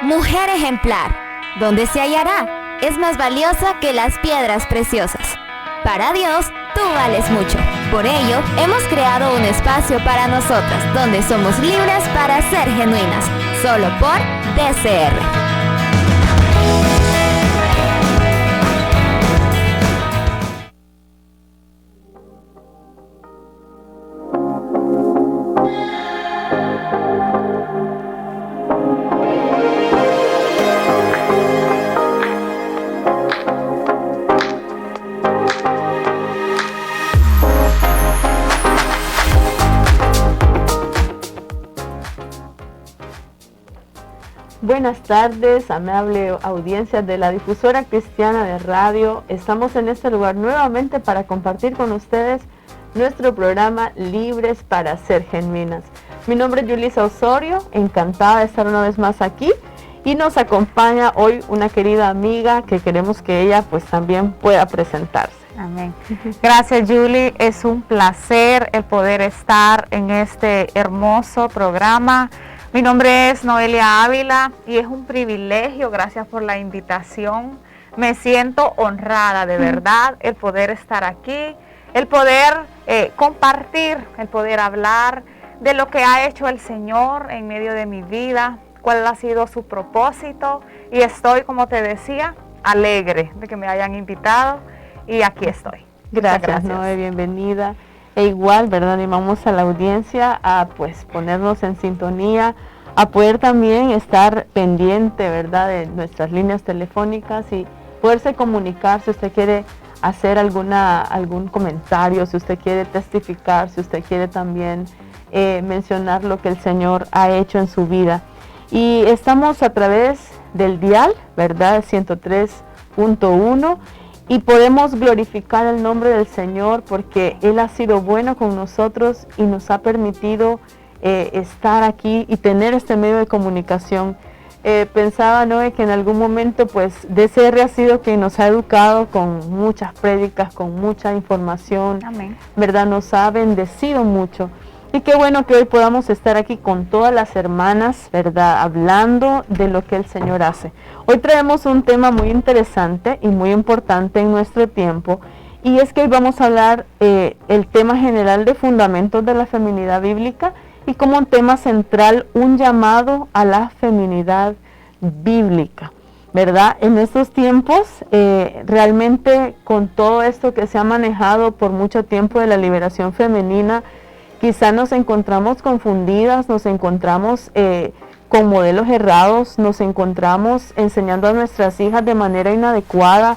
Mujer ejemplar, ¿dónde se hallará? Es más valiosa que las piedras preciosas. Para Dios, tú vales mucho. Por ello, hemos creado un espacio para nosotras, donde somos libres para ser genuinas, solo por DCR. Buenas tardes, amable audiencia de la Difusora Cristiana de Radio. Estamos en este lugar nuevamente para compartir con ustedes nuestro programa Libres para Ser Genuinas. Mi nombre es Yulisa Osorio, encantada de estar una vez más aquí, y nos acompaña hoy una querida amiga que queremos que ella pues también pueda presentarse. Amén. Gracias, Julie. Es un placer el poder estar en este hermoso programa. Mi nombre es Noelia Ávila y es un privilegio, gracias por la invitación. Me siento honrada, de verdad, el poder estar aquí, el poder compartir, el poder hablar de lo que ha hecho el Señor en medio de mi vida, cuál ha sido su propósito, y estoy, como te decía, alegre de que me hayan invitado y aquí estoy. Gracias, Noé, bienvenida. E igual, ¿verdad? Animamos a la audiencia a pues ponernos en sintonía, a poder también estar pendiente, ¿verdad?, de nuestras líneas telefónicas y poderse comunicar si usted quiere hacer algún comentario, si usted quiere testificar, si usted quiere también mencionar lo que el Señor ha hecho en su vida. Y estamos a través del dial, ¿verdad?, 103.1. Y podemos glorificar el nombre del Señor porque Él ha sido bueno con nosotros y nos ha permitido estar aquí y tener este medio de comunicación. Pensaba, Noé, que en algún momento pues DCR ha sido quien nos ha educado con muchas prédicas, con mucha información. Amén. ¿Verdad? Nos ha bendecido mucho. Y qué bueno que hoy podamos estar aquí con todas las hermanas, ¿verdad?, hablando de lo que el Señor hace. Hoy traemos un tema muy interesante y muy importante en nuestro tiempo, y es que hoy vamos a hablar el tema general de fundamentos de la feminidad bíblica, y como un tema central, un llamado a la feminidad bíblica, ¿verdad? En estos tiempos, realmente con todo esto que se ha manejado por mucho tiempo de la liberación femenina, quizá nos encontramos confundidas, nos encontramos con modelos errados, nos encontramos enseñando a nuestras hijas de manera inadecuada,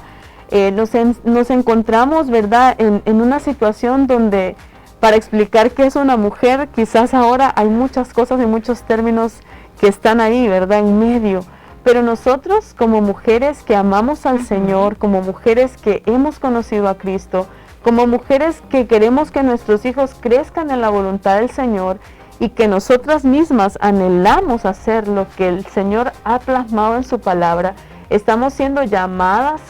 nos encontramos, ¿verdad?, en una situación donde para explicar qué es una mujer, quizás ahora hay muchas cosas y muchos términos que están ahí, ¿verdad?, en medio. Pero nosotros como mujeres que amamos al Señor, como mujeres que hemos conocido a Cristo, como mujeres que queremos que nuestros hijos crezcan en la voluntad del Señor y que nosotras mismas anhelamos hacer lo que el Señor ha plasmado en su palabra, estamos siendo llamadas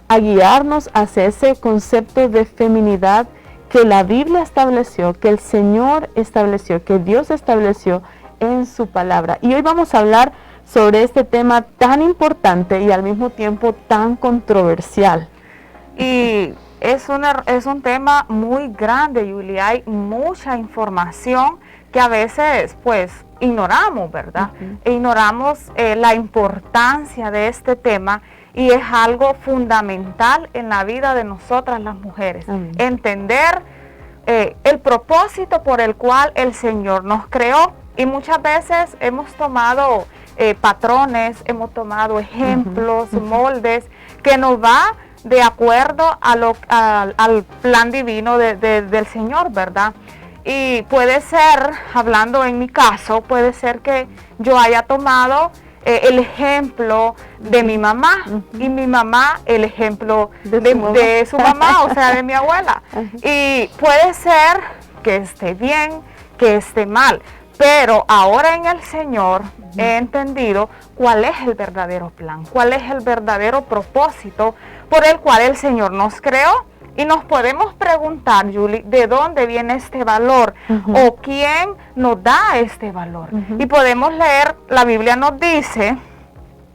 a guiarnos hacia ese concepto de feminidad que la Biblia estableció, que el Señor estableció, que Dios estableció en su palabra. Y hoy vamos a hablar sobre este tema tan importante y al mismo tiempo tan controversial. Y es un tema muy grande, Julia. Hay mucha información que a veces pues ignoramos, ¿verdad? Ignoramos la importancia de este tema, y es algo fundamental en la vida de nosotras las mujeres. Entender el propósito por el cual el Señor nos creó, y muchas veces hemos tomado patrones, hemos tomado ejemplos, moldes que nos va de acuerdo al plan divino del Señor, ¿verdad? Y puede ser, hablando en mi caso, puede ser que yo haya tomado el ejemplo de mi mamá, y mi mamá el ejemplo de su mamá, o sea, de mi abuela. Y puede ser que esté bien, que esté mal, pero ahora en el Señor he entendido cuál es el verdadero plan, cuál es el verdadero propósito por el cual el Señor nos creó. Y nos podemos preguntar, Julie, ¿de dónde viene este valor? ¿O quién nos da este valor? Y podemos leer, la Biblia nos dice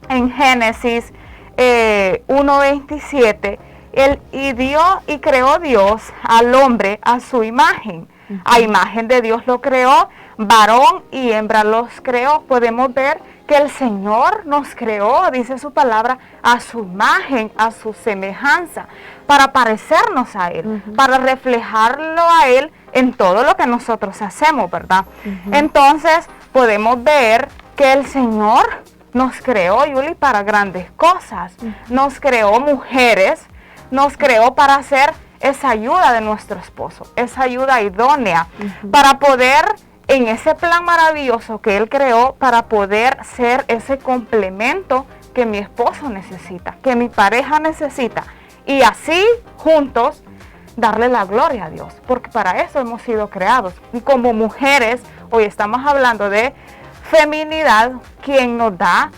en Génesis 1:27, y creó Dios al hombre a su imagen. A imagen de Dios lo creó, varón y hembra los creó. Podemos ver que el Señor nos creó, dice su palabra, a su imagen, a su semejanza, para parecernos a Él, para reflejarlo a Él en todo lo que nosotros hacemos, ¿verdad? Entonces podemos ver que el Señor nos creó, Yuli, para grandes cosas. Nos creó mujeres, nos creó para hacer esa ayuda de nuestro esposo, esa ayuda idónea, para poder, en ese plan maravilloso que Él creó, para poder ser ese complemento que mi esposo necesita, que mi pareja necesita, y así juntos darle la gloria a Dios, porque para eso hemos sido creados. Y como mujeres, hoy estamos hablando de feminidad, quien nos da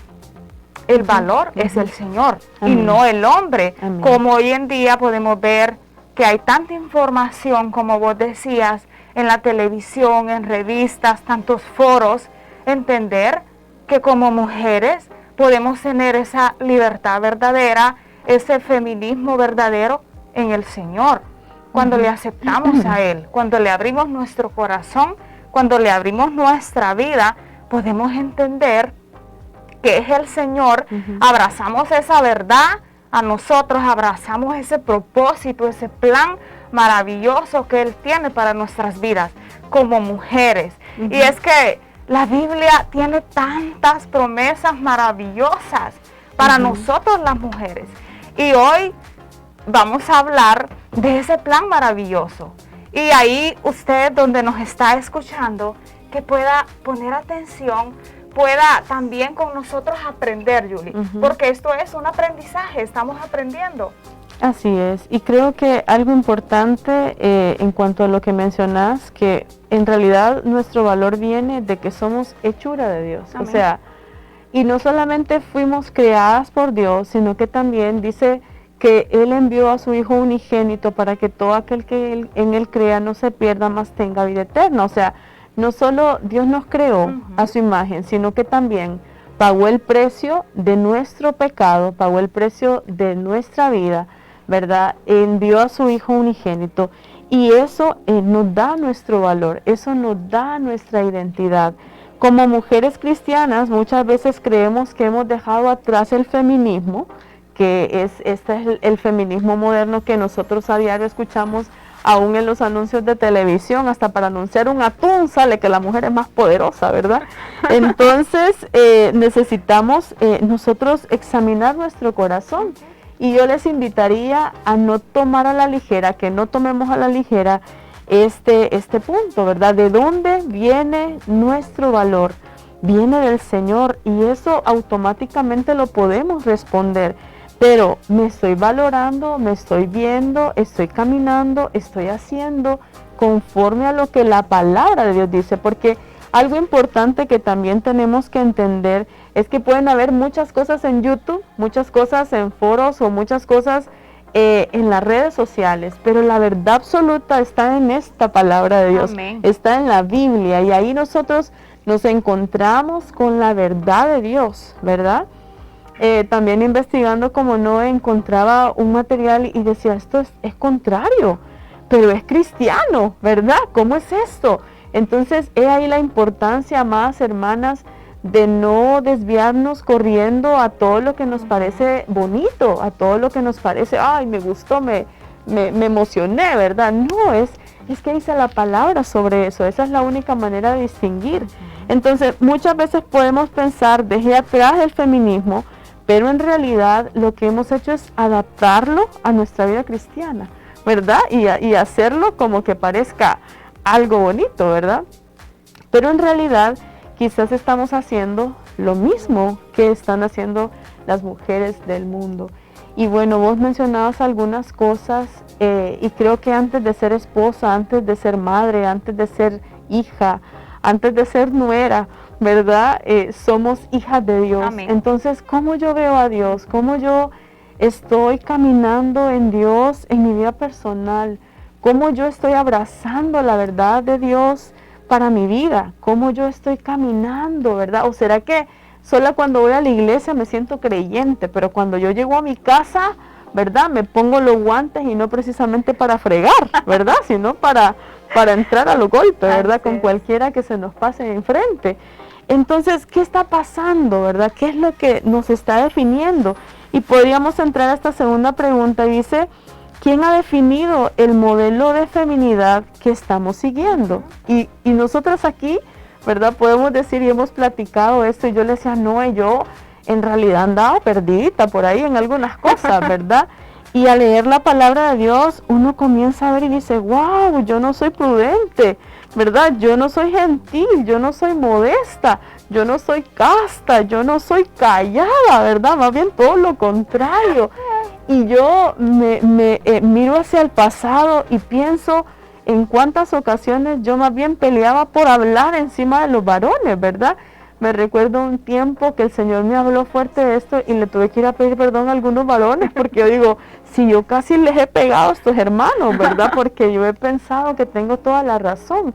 el valor es el Señor. Amén. Y no el hombre. Amén. Como hoy en día podemos ver que hay tanta información, como vos decías, en la televisión, en revistas, tantos foros, entender que como mujeres podemos tener esa libertad verdadera, ese feminismo verdadero en el Señor, cuando le aceptamos a Él, cuando le abrimos nuestro corazón, cuando le abrimos nuestra vida, podemos entender que es el Señor, abrazamos esa verdad a nosotros, abrazamos ese propósito, ese plan maravilloso que Él tiene para nuestras vidas como mujeres. Y es que la Biblia tiene tantas promesas maravillosas para nosotros las mujeres. Y hoy vamos a hablar de ese plan maravilloso. Y ahí usted, donde nos está escuchando, que pueda poner atención, pueda también con nosotros aprender, Yuli, porque esto es un aprendizaje, estamos aprendiendo. Así es, y creo que algo importante en cuanto a lo que mencionas, que en realidad nuestro valor viene de que somos hechura de Dios. Amén. O sea, y no solamente fuimos creadas por Dios, sino que también dice que Él envió a su Hijo unigénito para que todo aquel que en Él crea no se pierda, mas tenga vida eterna. O sea, no solo Dios nos creó a su imagen, sino que también pagó el precio de nuestro pecado, pagó el precio de nuestra vida, ¿verdad? Envió a su Hijo unigénito, y eso nos da nuestro valor, eso nos da nuestra identidad. Como mujeres cristianas muchas veces creemos que hemos dejado atrás el feminismo, que este es el feminismo moderno que nosotros a diario escuchamos, aún en los anuncios de televisión, hasta para anunciar un atún sale que la mujer es más poderosa, ¿verdad? Entonces necesitamos nosotros examinar nuestro corazón, y yo les invitaría a no tomar a la ligera, que no tomemos a la ligera este punto, ¿verdad? ¿De dónde viene nuestro valor? Viene del Señor, y eso automáticamente lo podemos responder. Pero me estoy valorando, me estoy viendo, estoy caminando, estoy haciendo conforme a lo que la palabra de Dios dice, porque algo importante que también tenemos que entender es que pueden haber muchas cosas en YouTube, muchas cosas en foros o muchas cosas en las redes sociales, pero la verdad absoluta está en esta palabra de Dios. Amén. Está en la Biblia, y ahí nosotros nos encontramos con la verdad de Dios, ¿verdad? También investigando, como no, encontraba un material y decía, esto es contrario, pero es cristiano, ¿verdad? ¿Cómo es esto? Entonces, he ahí la importancia, amadas hermanas, de no desviarnos corriendo a todo lo que nos parece bonito, a todo lo que nos parece, ay, me gustó, me emocioné, ¿verdad? No, es que dice la palabra sobre eso, esa es la única manera de distinguir. Entonces, muchas veces podemos pensar, dejé atrás el feminismo, pero en realidad lo que hemos hecho es adaptarlo a nuestra vida cristiana, ¿verdad? Y hacerlo como que parezca algo bonito, ¿verdad? Pero en realidad quizás estamos haciendo lo mismo que están haciendo las mujeres del mundo. Y bueno, vos mencionabas algunas cosas, y creo que antes de ser esposa, antes de ser madre, antes de ser hija, antes de ser nuera, ¿verdad? Somos hijas de Dios. Amén. Entonces, ¿cómo yo veo a Dios? ¿Cómo yo estoy caminando en Dios en mi vida personal? ¿Cómo yo estoy abrazando la verdad de Dios para mi vida? ¿Cómo yo estoy caminando, verdad? ¿O será que Solo cuando voy a la iglesia me siento creyente, pero cuando yo llego a mi casa, ¿verdad? Me pongo los guantes y no precisamente para fregar, ¿verdad? Sino para entrar a los golpes, ¿verdad? Con cualquiera que se nos pase enfrente. Entonces, ¿qué está pasando, verdad? ¿Qué es lo que nos está definiendo? Y podríamos entrar a esta segunda pregunta. Dice, ¿quién ha definido el modelo de feminidad que estamos siguiendo? Y nosotros aquí, ¿verdad? Podemos decir, y hemos platicado esto, y yo le decía, no, yo en realidad andaba perdidita por ahí en algunas cosas, ¿verdad? Y al leer la palabra de Dios, uno comienza a ver y dice, wow, yo no soy prudente, ¿verdad? Yo no soy gentil, yo no soy modesta, yo no soy casta, yo no soy callada, ¿verdad? Más bien todo lo contrario. Y yo me miro hacia el pasado y pienso en cuántas ocasiones yo más bien peleaba por hablar encima de los varones, ¿verdad? Me recuerdo un tiempo que el Señor me habló fuerte de esto y le tuve que ir a pedir perdón a algunos varones, porque yo digo, si yo casi les he pegado a estos hermanos, ¿verdad? Porque yo he pensado que tengo toda la razón.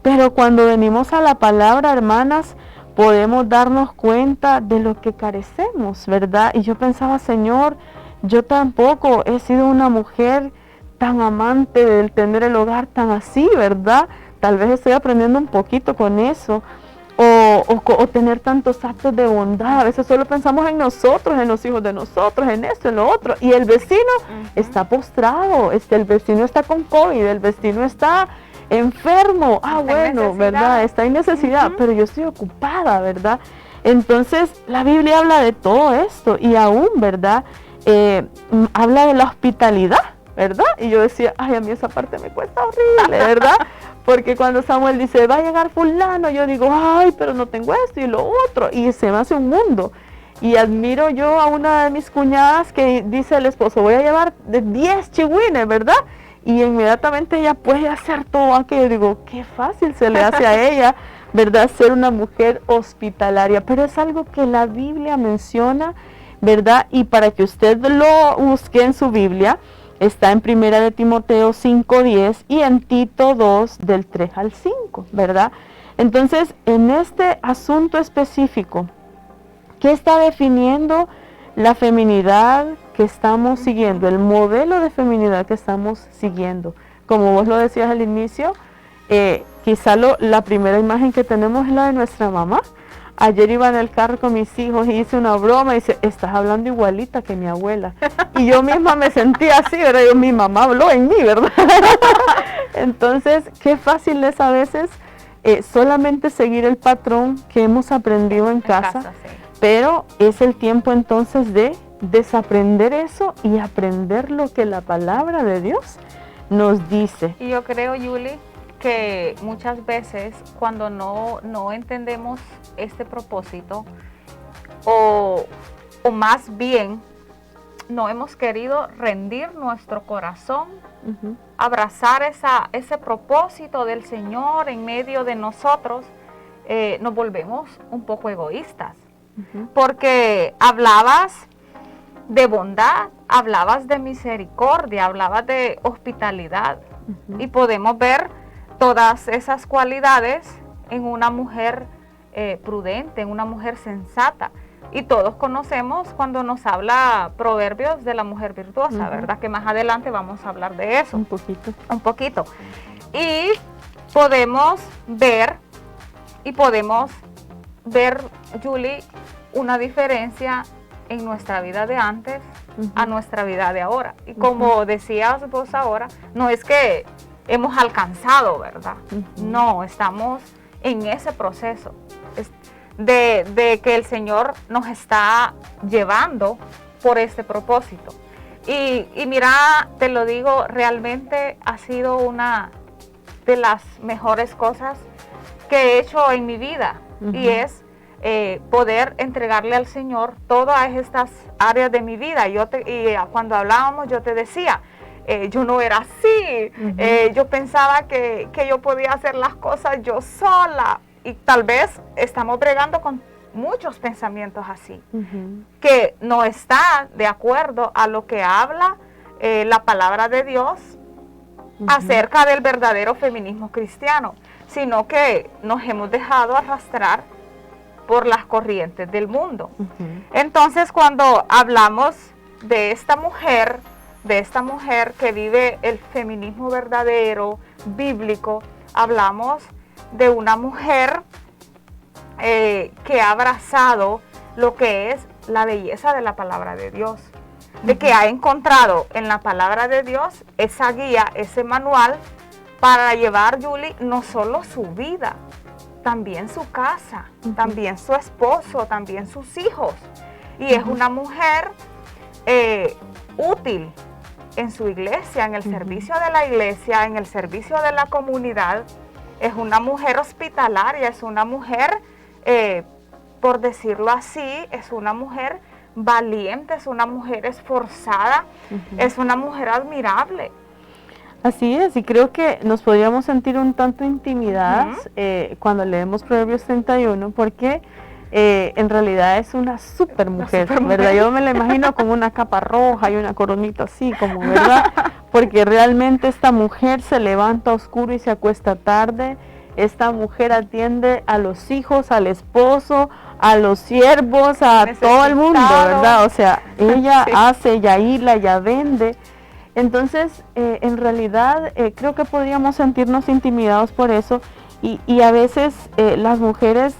Pero cuando venimos a la palabra, hermanas, podemos darnos cuenta de lo que carecemos, ¿verdad? Y yo pensaba, Señor, yo tampoco he sido una mujer tan amante del tener el hogar tan así, ¿verdad? Tal vez estoy aprendiendo un poquito con eso. O tener tantos actos de bondad. A veces solo pensamos en nosotros, en los hijos de nosotros, en esto, en lo otro. Y el vecino está postrado, el vecino está con COVID, el vecino está enfermo. Bueno, ¿verdad? Está en necesidad, pero yo estoy ocupada, ¿verdad? Entonces, la Biblia habla de todo esto y aún, ¿verdad? Habla de la hospitalidad, ¿verdad? Y yo decía, ay, a mí esa parte me cuesta horrible, ¿verdad? Porque cuando Samuel dice, va a llegar fulano, yo digo, ay, pero no tengo esto y lo otro, y se me hace un mundo. Y admiro yo a una de mis cuñadas que dice el esposo, voy a llevar 10 chihuines, ¿verdad? Y inmediatamente ella puede hacer todo aquello. Digo, qué fácil se le hace a ella, ¿verdad? Ser una mujer hospitalaria. Pero es algo que la Biblia menciona, ¿verdad? Y para que usted lo busque en su Biblia, está en 1 de Timoteo 5:10 y en Tito 2 del 3 al 5, ¿verdad? Entonces, en este asunto específico, ¿qué está definiendo la feminidad que estamos siguiendo? El modelo de feminidad que estamos siguiendo. Como vos lo decías al inicio, quizá la primera imagen que tenemos es la de nuestra mamá. Ayer iba en el carro con mis hijos y hice una broma y dice, estás hablando igualita que mi abuela. Y yo misma me sentía así, ¿verdad? Mi mamá habló en mí, ¿verdad? Entonces, qué fácil es a veces solamente seguir el patrón que hemos aprendido en casa, sí. Pero es el tiempo entonces de desaprender eso y aprender lo que la palabra de Dios nos dice. Y yo creo, Yuli, que muchas veces cuando no entendemos este propósito o más bien no hemos querido rendir nuestro corazón, abrazar ese propósito del Señor en medio de nosotros, nos volvemos un poco egoístas, porque hablabas de bondad, hablabas de misericordia, hablabas de hospitalidad, y podemos ver todas esas cualidades en una mujer prudente, en una mujer sensata. Y todos conocemos cuando nos habla Proverbios de la mujer virtuosa, ¿verdad? Que más adelante vamos a hablar de eso. Un poquito. Y podemos ver, Julie, una diferencia en nuestra vida de antes a nuestra vida de ahora. Y como decías vos ahora, no es que hemos alcanzado, ¿verdad? No, estamos en ese proceso de que el Señor nos está llevando por este propósito. Y mira, te lo digo, realmente ha sido una de las mejores cosas que he hecho en mi vida, y es poder entregarle al Señor todas estas áreas de mi vida. Y cuando hablábamos, yo te decía, yo no era así, yo pensaba que yo podía hacer las cosas yo sola, y tal vez estamos bregando con muchos pensamientos así, que no está de acuerdo a lo que habla la palabra de Dios acerca del verdadero feminismo cristiano, sino que nos hemos dejado arrastrar por las corrientes del mundo. Entonces, cuando hablamos de esta mujer que vive el feminismo verdadero, bíblico, hablamos de una mujer que ha abrazado lo que es la belleza de la palabra de Dios, de que ha encontrado en la palabra de Dios esa guía, ese manual para llevar, Julie, no solo su vida, también su casa, también su esposo, también sus hijos. Y es una mujer útil en su iglesia, en el servicio de la iglesia, en el servicio de la comunidad. Es una mujer hospitalaria, es una mujer, por decirlo así, es una mujer valiente, es una mujer esforzada, es una mujer admirable. Así es, y creo que nos podríamos sentir un tanto intimidadas cuando leemos Proverbios 31, porque en realidad es una super mujer, ¿verdad? Yo me la imagino con una capa roja y una coronita así, como, ¿verdad? Porque realmente esta mujer se levanta oscuro y se acuesta tarde. Esta mujer atiende a los hijos, al esposo, a los siervos, a todo el mundo, ¿verdad? O sea, ella hace, ella hila, ella vende. Entonces, en realidad, creo que podríamos sentirnos intimidados por eso y a veces las mujeres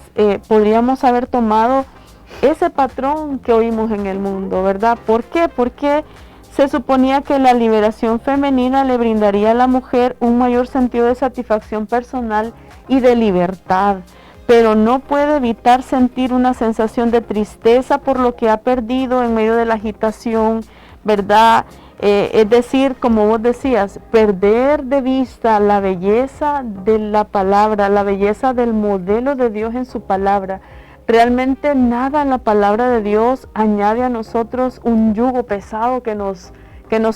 podríamos haber tomado ese patrón que oímos en el mundo, ¿verdad? ¿Por qué? Porque se suponía que la liberación femenina le brindaría a la mujer un mayor sentido de satisfacción personal y de libertad, pero no puede evitar sentir una sensación de tristeza por lo que ha perdido en medio de la agitación, ¿verdad? Es decir, como vos decías, perder de vista la belleza de la palabra, la belleza del modelo de Dios en su palabra. Realmente nada en la palabra de Dios añade a nosotros un yugo pesado que nos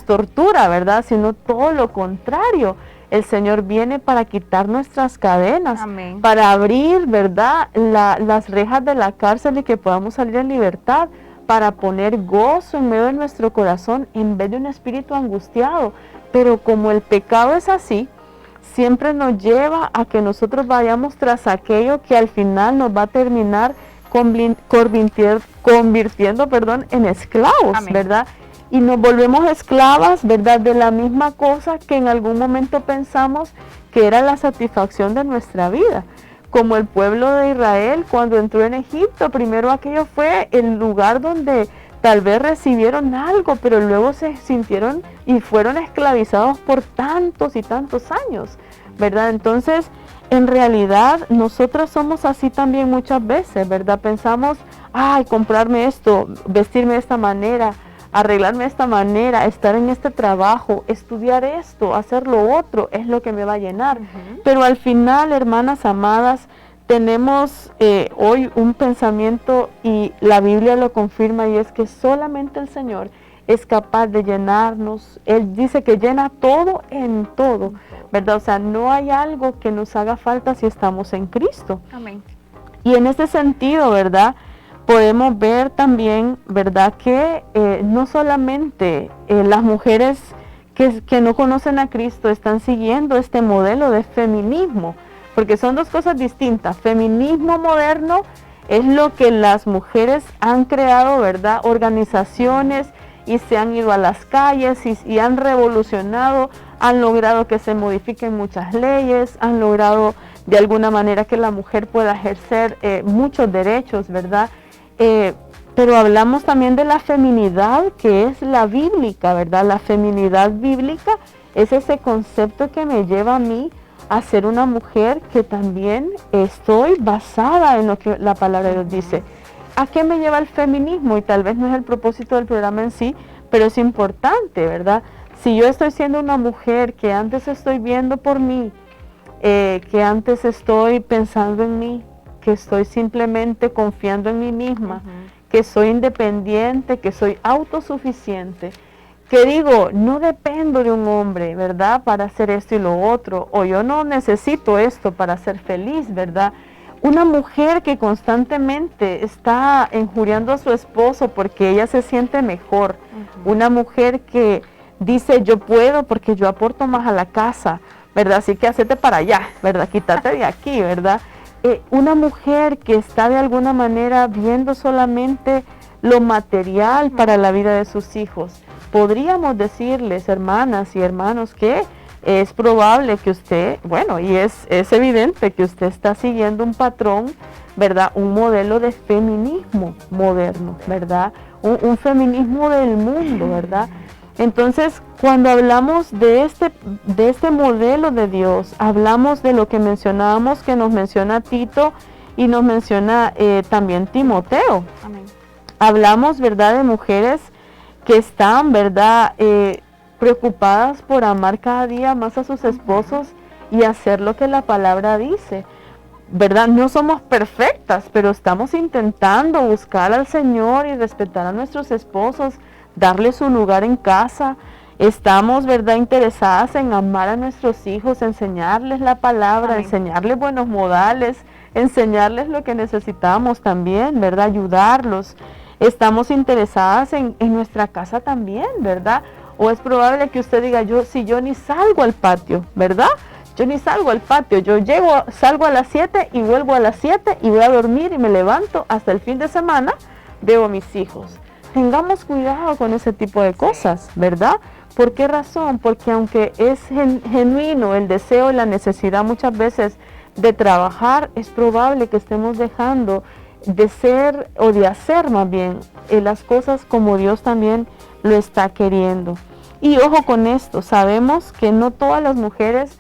tortura, ¿verdad? Sino todo lo contrario. El Señor viene para quitar nuestras cadenas, Amén. Para abrir, ¿verdad?, las rejas de la cárcel y que podamos salir en libertad, para poner gozo en medio de nuestro corazón en vez de un espíritu angustiado. Pero como el pecado es así, siempre nos lleva a que nosotros vayamos tras aquello que al final nos va a terminar convirtiendo, en esclavos, Amén. ¿Verdad? Y nos volvemos esclavas, ¿verdad?, de la misma cosa que en algún momento pensamos que era la satisfacción de nuestra vida. Como el pueblo de Israel cuando entró en Egipto, primero aquello fue el lugar donde tal vez recibieron algo, pero luego se sintieron y fueron esclavizados por tantos y tantos años, ¿verdad? Entonces, en realidad, nosotros somos así también muchas veces, ¿verdad? Pensamos, ay, comprarme esto, vestirme de esta manera, arreglarme de esta manera, estar en este trabajo, estudiar esto, hacer lo otro, es lo que me va a llenar. Pero al final, hermanas amadas, tenemos hoy un pensamiento y la Biblia lo confirma, y es que solamente el Señor es capaz de llenarnos. Él dice que llena todo en todo, ¿verdad? O sea, no hay algo que nos haga falta si estamos en Cristo. Amén. Y en ese sentido, ¿verdad?, podemos ver también, ¿verdad?, que no solamente las mujeres que no conocen a Cristo están siguiendo este modelo de feminismo, porque son dos cosas distintas. Feminismo moderno es lo que las mujeres han creado, ¿verdad?, organizaciones, y se han ido a las calles y han revolucionado, han logrado que se modifiquen muchas leyes, han logrado de alguna manera que la mujer pueda ejercer muchos derechos, ¿verdad? Pero hablamos también de la feminidad que es la bíblica, ¿verdad? La feminidad bíblica es ese concepto que me lleva a mí a ser una mujer que también estoy basada en lo que la palabra de Dios dice. ¿A qué me lleva el feminismo? Y tal vez no es el propósito del programa en sí, pero es importante, ¿verdad? Si yo estoy siendo una mujer que antes estoy viendo por mí, que antes estoy pensando en mí, que estoy simplemente confiando en mí misma, que soy independiente, que soy autosuficiente, que digo, no dependo de un hombre, ¿verdad?, para hacer esto y lo otro, o yo no necesito esto para ser feliz, ¿verdad? Una mujer que constantemente está injuriando a su esposo porque ella se siente mejor, una mujer que dice, yo puedo porque yo aporto más a la casa, ¿verdad? Así que hacete para allá, ¿verdad? Quítate de aquí, ¿verdad? una mujer que está de alguna manera viendo solamente lo material para la vida de sus hijos, podríamos decirles, hermanas y hermanos, que es probable que usted, bueno, y es evidente que usted está siguiendo un patrón, ¿verdad? Un modelo de feminismo moderno, ¿verdad? Un feminismo del mundo, ¿verdad? Entonces, cuando hablamos de este modelo de Dios, hablamos de lo que mencionábamos, que nos menciona Tito y nos menciona también Timoteo. Amén. Hablamos, ¿verdad?, de mujeres que están, ¿verdad?, preocupadas por amar cada día más a sus esposos y hacer lo que la palabra dice, ¿verdad? No somos perfectas, pero estamos intentando buscar al Señor y respetar a nuestros esposos, darle su lugar en casa. Estamos, ¿verdad?, interesadas en amar a nuestros hijos, enseñarles la palabra, Amén. enseñarles buenos modales, enseñarles lo que necesitamos también, ¿verdad?, ayudarlos. Estamos interesadas en nuestra casa también, ¿verdad? O es probable que usted diga, si yo ni salgo al patio, ¿verdad? Yo ni salgo al patio, yo salgo a las 7 y vuelvo a las 7 y voy a dormir y me levanto hasta el fin de semana, veo a mis hijos. Tengamos cuidado con ese tipo de cosas, ¿verdad? ¿Por qué razón? Porque aunque es genuino el deseo y la necesidad muchas veces de trabajar, es probable que estemos dejando de ser o de hacer más bien las cosas como Dios también lo está queriendo. Y ojo con esto, sabemos que no todas las mujeres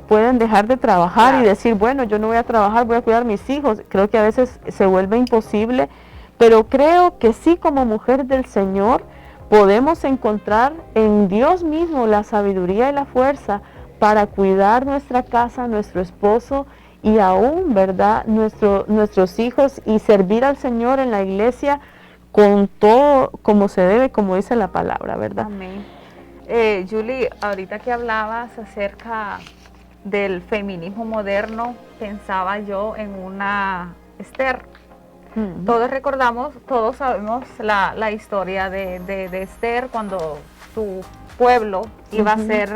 pueden dejar de trabajar, claro, y decir, bueno, yo no voy a trabajar, voy a cuidar a mis hijos. Creo que a veces se vuelve imposible, pero creo que sí, como mujer del Señor podemos encontrar en Dios mismo la sabiduría y la fuerza para cuidar nuestra casa, nuestro esposo y aún, ¿verdad?, nuestros hijos, y servir al Señor en la iglesia con todo como se debe, como dice la palabra, ¿verdad? Amén. Julie, ahorita que hablabas acerca del feminismo moderno, pensaba yo en una Esther. Todos sabemos la historia de Esther, cuando su pueblo iba a ser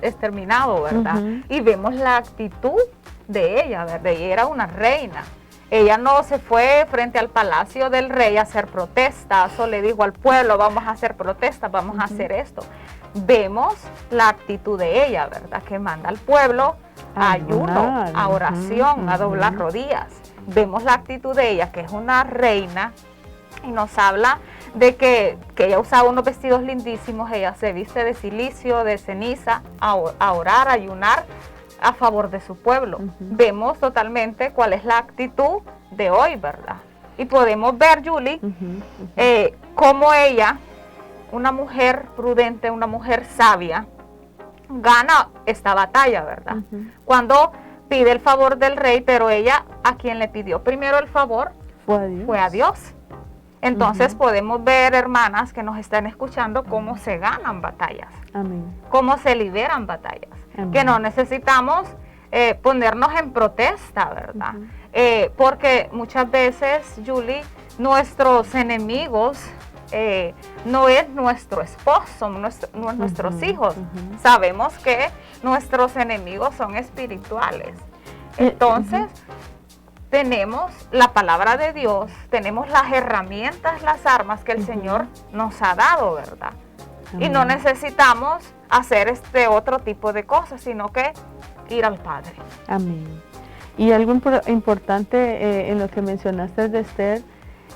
exterminado, ¿verdad? Y vemos la actitud de ella, ¿verdad? Ella era una reina. Ella no se fue frente al palacio del rey a hacer protestas, o le dijo al pueblo, vamos a hacer protestas, vamos a hacer esto. Vemos la actitud de ella, ¿verdad? Que manda al pueblo a ayuno, a oración, a doblar rodillas. Vemos la actitud de ella, que es una reina, y nos habla de que ella usaba unos vestidos lindísimos. Ella se viste de cilicio, de ceniza, a orar, a ayunar a favor de su pueblo. Vemos totalmente cuál es la actitud de hoy, ¿verdad? Y podemos ver, Julie, cómo ella, una mujer prudente, una mujer sabia, gana esta batalla, ¿verdad? Cuando pide el favor del rey, pero ella, ¿a quien le pidió primero el favor? Fue a Dios. Entonces podemos ver, hermanas que nos están escuchando, cómo se ganan batallas. Amén. Cómo se liberan batallas. Amén. Que no necesitamos ponernos en protesta, ¿verdad? Porque muchas veces, Julie, nuestros enemigos no es nuestro esposo, no es nuestros hijos. Sabemos que nuestros enemigos son espirituales. Entonces, tenemos la palabra de Dios, tenemos las herramientas, las armas que el Señor nos ha dado, ¿verdad? Amén. Y no necesitamos hacer este otro tipo de cosas, sino que ir al Padre. Amén. Y algo importante en lo que mencionaste de Esther,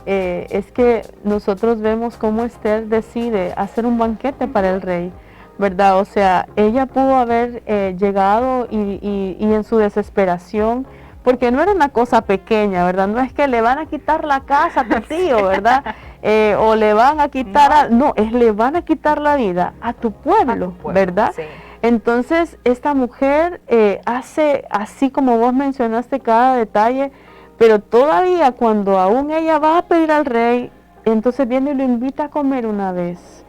es que nosotros vemos cómo Esther decide hacer un banquete para el rey, ¿verdad? O sea, ella pudo haber llegado y en su desesperación, porque no era una cosa pequeña, ¿verdad? No es que le van a quitar la casa a tu tío, ¿verdad? O le van a quitar, le van a quitar la vida a tu pueblo, ¿verdad? Sí. Entonces, esta mujer hace, así como vos mencionaste, cada detalle, pero todavía cuando aún ella va a pedir al rey, entonces viene y lo invita a comer una vez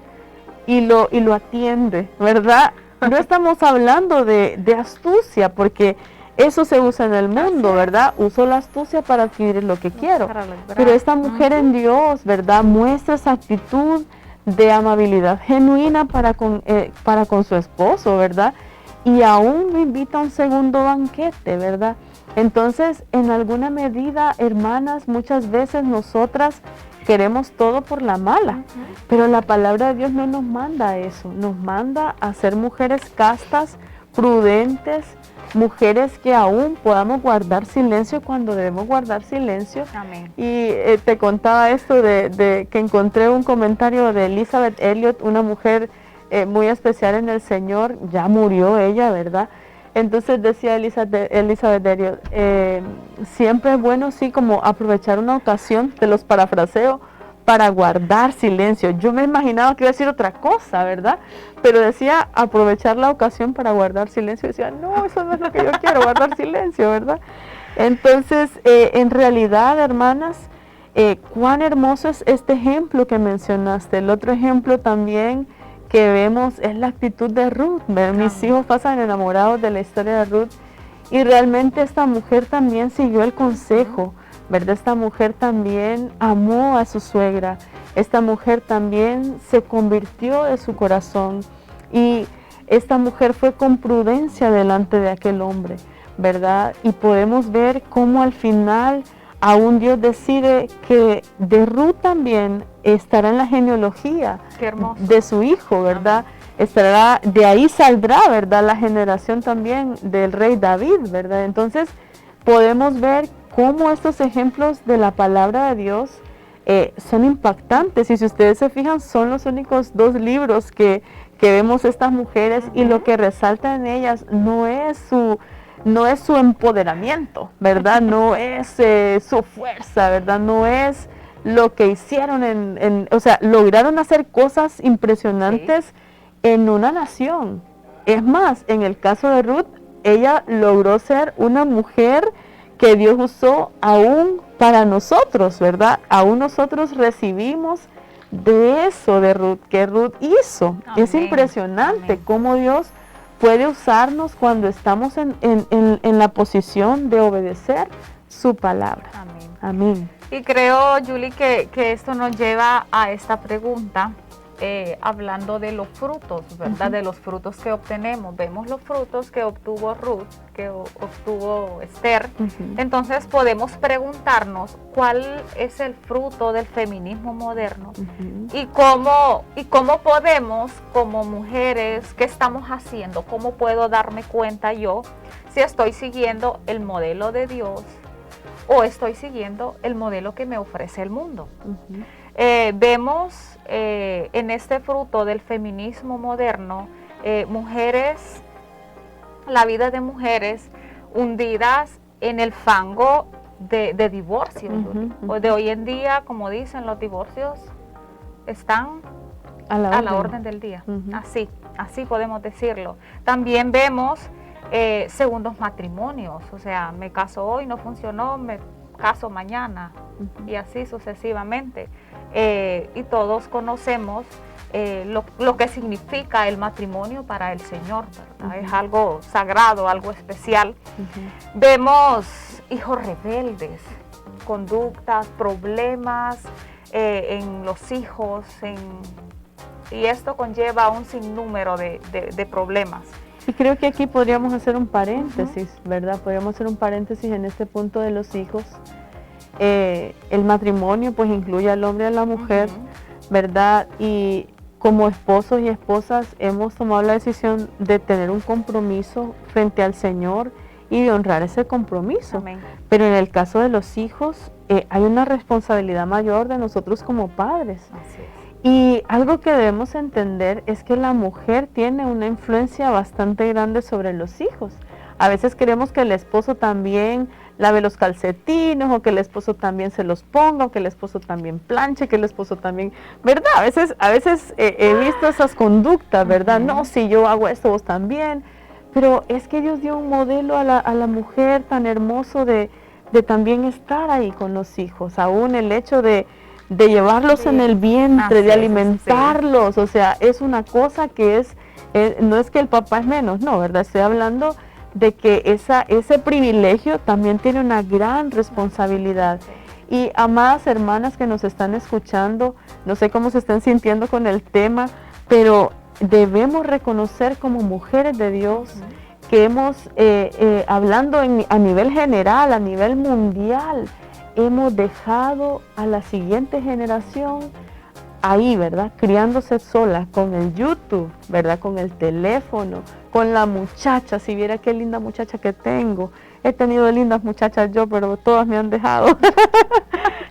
y lo atiende, ¿verdad? No estamos hablando de astucia, porque eso se usa en el mundo, ¿verdad? Uso la astucia para adquirir lo que quiero. Pero esta mujer en Dios, ¿verdad?, muestra esa actitud de amabilidad genuina para con su esposo, ¿verdad? Y aún lo invita a un segundo banquete, ¿verdad? Entonces, en alguna medida, hermanas, muchas veces nosotras queremos todo por la mala, pero la palabra de Dios no nos manda a eso, nos manda a ser mujeres castas, prudentes, mujeres que aún podamos guardar silencio cuando debemos guardar silencio. Amén. Y te contaba esto de que encontré un comentario de Elizabeth Elliot, una mujer muy especial en el Señor, ya murió ella, ¿verdad? Entonces decía Elizabeth Elliot, siempre es bueno, sí, como aprovechar una ocasión, te los parafraseo, para guardar silencio. Yo me imaginaba que iba a decir otra cosa, ¿verdad? Pero decía aprovechar la ocasión para guardar silencio. Decía, no, eso no es lo que yo quiero, guardar silencio, ¿verdad? Entonces, en realidad, hermanas, cuán hermoso es este ejemplo que mencionaste. El otro ejemplo también que vemos es la actitud de Ruth. Mis hijos pasan enamorados de la historia de Ruth y realmente esta mujer también siguió el consejo, ¿verdad? Esta mujer también amó a su suegra, esta mujer también se convirtió de su corazón y esta mujer fue con prudencia delante de aquel hombre, ¿verdad? Y podemos ver cómo al final aún Dios decide que de Ruth también estará en la genealogía de su hijo, ¿verdad? Estará, de ahí saldrá, ¿verdad? La generación también del rey David, ¿verdad? Entonces podemos ver cómo estos ejemplos de la palabra de Dios son impactantes, y si ustedes se fijan son los únicos dos libros que vemos estas mujeres, y lo que resalta en ellas no es su empoderamiento, ¿verdad? No es su fuerza, ¿verdad? No es lo que hicieron o sea, lograron hacer cosas impresionantes en una nación. Es más, en el caso de Ruth, ella logró ser una mujer que Dios usó aún para nosotros, ¿verdad? Aún nosotros recibimos de eso de Ruth, que Ruth hizo. Amén. Es impresionante cómo Dios puede usarnos cuando estamos en la posición de obedecer su palabra. Amén. Amén. Y creo, Julie, que esto nos lleva a esta pregunta, hablando de los frutos, ¿verdad? De los frutos que obtenemos. Vemos los frutos que obtuvo Ruth, que obtuvo Esther. Entonces podemos preguntarnos cuál es el fruto del feminismo moderno y cómo podemos, como mujeres, ¿qué estamos haciendo? ¿Cómo puedo darme cuenta yo si estoy siguiendo el modelo de Dios o estoy siguiendo el modelo que me ofrece el mundo? Vemos en este fruto del feminismo moderno mujeres, la vida de mujeres hundidas en el fango de divorcio. De hoy en día, como dicen, los divorcios están a la orden del día. Así podemos decirlo. También vemos segundos matrimonios, o sea, me caso hoy, no funcionó, me caso mañana, y así sucesivamente. Y todos conocemos lo que significa el matrimonio para el Señor, ¿verdad? Es algo sagrado, algo especial. Vemos hijos rebeldes, conductas, problemas en los hijos, y esto conlleva un sinnúmero de problemas. Y creo que aquí podríamos hacer un paréntesis, ¿verdad? Podríamos hacer un paréntesis en este punto de los hijos. El matrimonio pues incluye al hombre y a la mujer, ¿verdad? Y como esposos y esposas hemos tomado la decisión de tener un compromiso frente al Señor y de honrar ese compromiso. Amén. Pero en el caso de los hijos hay una responsabilidad mayor de nosotros como padres. Así es. Y algo que debemos entender es que la mujer tiene una influencia bastante grande sobre los hijos. A veces queremos que el esposo también lave los calcetines, o que el esposo también se los ponga, o que el esposo también planche, que el esposo también, ¿verdad? A veces he visto esas conductas, ¿verdad? No, si yo hago esto, vos también. Pero es que Dios dio un modelo a la mujer tan hermoso de también estar ahí con los hijos, aún el hecho de llevarlos en el vientre, de alimentarlos, o sea, es una cosa que no es que el papá es menos, no, ¿verdad? Estoy hablando de que ese privilegio también tiene una gran responsabilidad. Y amadas hermanas que nos están escuchando, no sé cómo se están sintiendo con el tema, pero debemos reconocer como mujeres de Dios que hemos, hablando a nivel general, a nivel mundial, hemos dejado a la siguiente generación ahí, ¿verdad? Criándose sola con el YouTube, ¿verdad? Con el teléfono, con la muchacha. Si viera qué linda muchacha que tengo. He tenido lindas muchachas yo, pero todas me han dejado.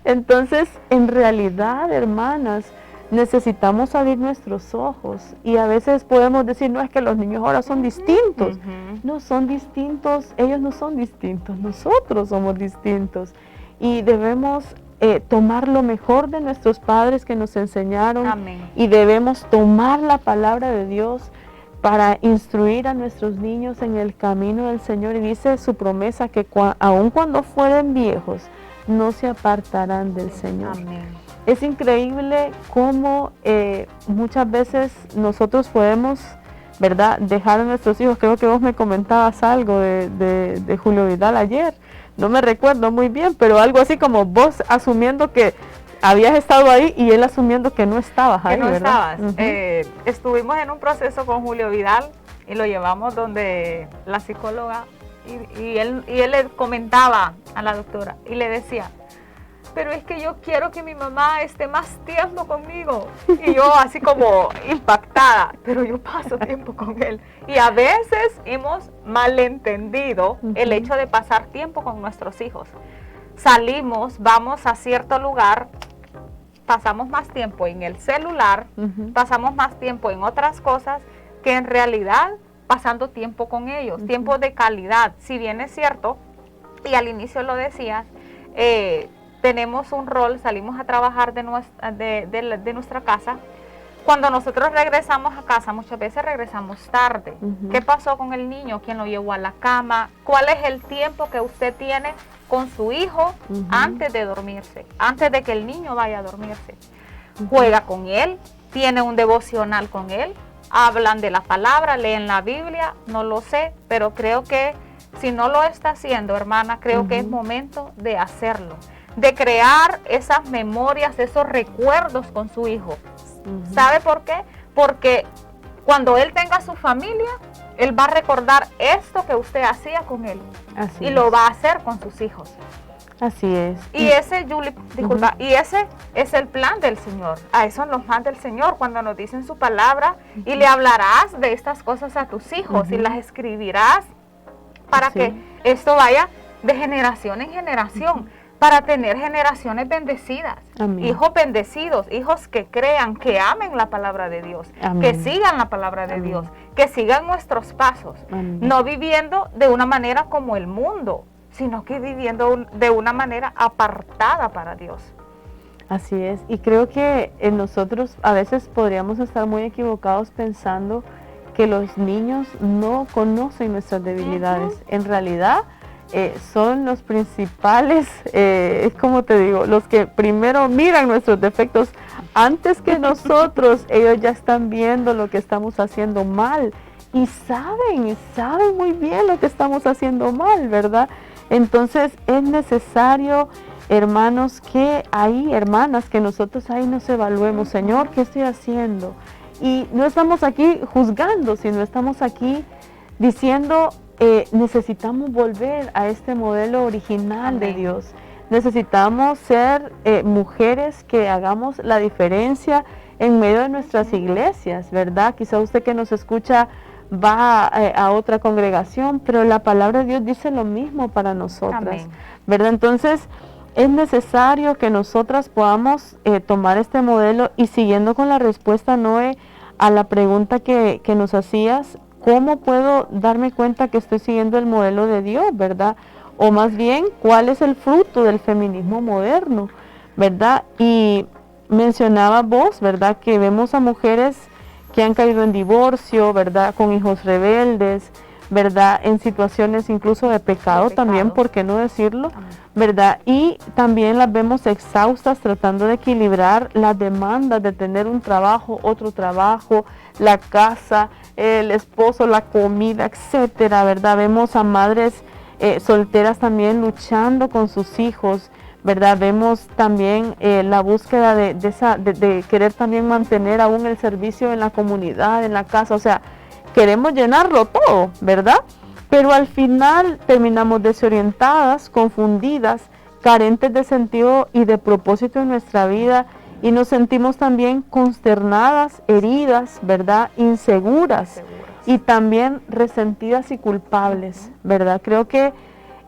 Entonces, en realidad, hermanas, necesitamos abrir nuestros ojos y a veces podemos decir, no, es que los niños ahora son distintos. No son distintos, ellos no son distintos, nosotros somos distintos y debemos tomar lo mejor de nuestros padres que nos enseñaron. Amén. Y debemos tomar la palabra de Dios para instruir a nuestros niños en el camino del Señor. Y dice su promesa que aun cuando fueren viejos, no se apartarán del Señor. Amén. Es increíble cómo muchas veces nosotros podemos, ¿verdad?, dejar a nuestros hijos. Creo que vos me comentabas algo de Julio Vidal ayer. No me recuerdo muy bien, pero algo así como vos asumiendo que habías estado ahí y él asumiendo que no estabas ahí, que no ¿verdad? estabas. Estuvimos en un proceso con Julio Vidal y lo llevamos donde la psicóloga y él le comentaba a la doctora y le decía, pero es que yo quiero que mi mamá esté más tiempo conmigo. Y yo así como impactada, pero yo paso tiempo con él. Y a veces hemos malentendido el hecho de pasar tiempo con nuestros hijos. Salimos, vamos a cierto lugar, pasamos más tiempo en el celular, pasamos más tiempo en otras cosas que en realidad pasando tiempo con ellos, tiempo de calidad. Si bien es cierto, y al inicio lo decías, tenemos un rol, salimos a trabajar de nuestra casa. Cuando nosotros regresamos a casa, muchas veces regresamos tarde. ¿Qué pasó con el niño? ¿Quién lo llevó a la cama? ¿Cuál es el tiempo que usted tiene con su hijo antes de dormirse? Antes de que el niño vaya a dormirse. Juega con él, tiene un devocional con él, hablan de la palabra, leen la Biblia, no lo sé, pero creo que si no lo está haciendo, hermana, creo que es momento de hacerlo. De crear esas memorias, esos recuerdos con su hijo. ¿Sabe por qué? Porque cuando él tenga su familia, él va a recordar esto que usted hacía con él. Así y es. lo va a hacer con sus hijos. Así es. Y ese, Julie, disculpa, y ese es el plan del Señor. A eso nos manda el Señor cuando nos dicen su palabra y le hablarás de estas cosas a tus hijos y las escribirás para que esto vaya de generación en generación. Para tener generaciones bendecidas, hijos bendecidos, hijos que crean, que amen la palabra de Dios, que sigan la palabra de Dios, que sigan nuestros pasos, no viviendo de una manera como el mundo, sino que viviendo de una manera apartada para Dios. Así es, y creo que nosotros a veces podríamos estar muy equivocados pensando que los niños no conocen nuestras debilidades. En realidad, son los principales, como te digo, los que primero miran nuestros defectos antes que nosotros. Ellos ya están viendo lo que estamos haciendo mal y saben muy bien lo que estamos haciendo mal, ¿verdad? Entonces es necesario, hermanos, hermanas, que nosotros ahí nos evaluemos. Señor, ¿qué estoy haciendo? Y no estamos aquí juzgando, sino estamos aquí diciendo, necesitamos volver a este modelo original de Dios. Necesitamos ser mujeres que hagamos la diferencia en medio de nuestras iglesias, ¿verdad? Quizá usted que nos escucha va a otra congregación, pero la palabra de Dios dice lo mismo para nosotras, ¿verdad? Entonces es necesario que nosotras podamos tomar este modelo y siguiendo con la respuesta, Noé, a la pregunta que nos hacías, ¿cómo puedo darme cuenta que estoy siguiendo el modelo de Dios, verdad? O más bien, ¿cuál es el fruto del feminismo moderno, verdad? Y mencionaba vos, ¿verdad? Que vemos a mujeres que han caído en divorcio, ¿verdad? Con hijos rebeldes, ¿verdad? En situaciones incluso de pecado también, ¿por qué no decirlo? ¿Verdad? Y también las vemos exhaustas tratando de equilibrar las demandas de tener un trabajo, otro trabajo, la casa, el esposo, la comida, etcétera, ¿verdad? Vemos a madres solteras también luchando con sus hijos, ¿verdad? Vemos también la búsqueda de querer también mantener aún el servicio en la comunidad, en la casa, o sea, queremos llenarlo todo, ¿verdad? pero al final terminamos desorientadas, confundidas, carentes de sentido y de propósito en nuestra vida, y nos sentimos también consternadas, heridas, ¿verdad? Inseguras y también resentidas y culpables, ¿verdad? Creo que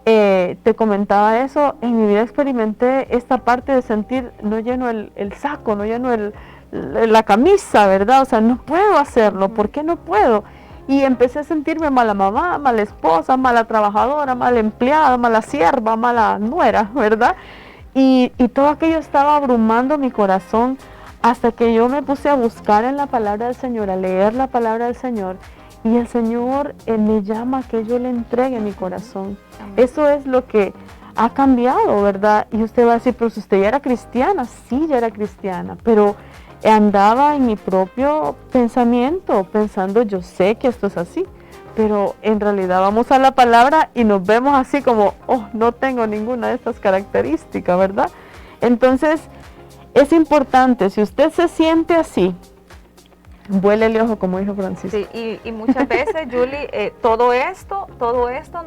te comentaba eso, en mi vida experimenté esta parte de sentir, no lleno el saco, no lleno la camisa, ¿verdad? O sea, no puedo hacerlo, ¿por qué no puedo? Y empecé a sentirme mala mamá, mala esposa, mala trabajadora, mala empleada, mala sierva, mala nuera, ¿verdad? Y todo aquello estaba abrumando mi corazón hasta que yo me puse a buscar en la palabra del Señor, a leer la palabra del Señor, y el Señor me llama a que yo le entregue mi corazón. Eso es lo que ha cambiado, ¿verdad? Y usted va a decir, pero si usted ya era cristiana, sí, ya era cristiana, pero andaba en mi propio pensamiento, pensando, yo sé que esto es así, pero en realidad vamos a la palabra y nos vemos así como, oh, no tengo ninguna de estas características, ¿verdad? Entonces, es importante, si usted se siente así, vuélele ojo, como dijo Francisco. Sí, y muchas veces, Julie, todo esto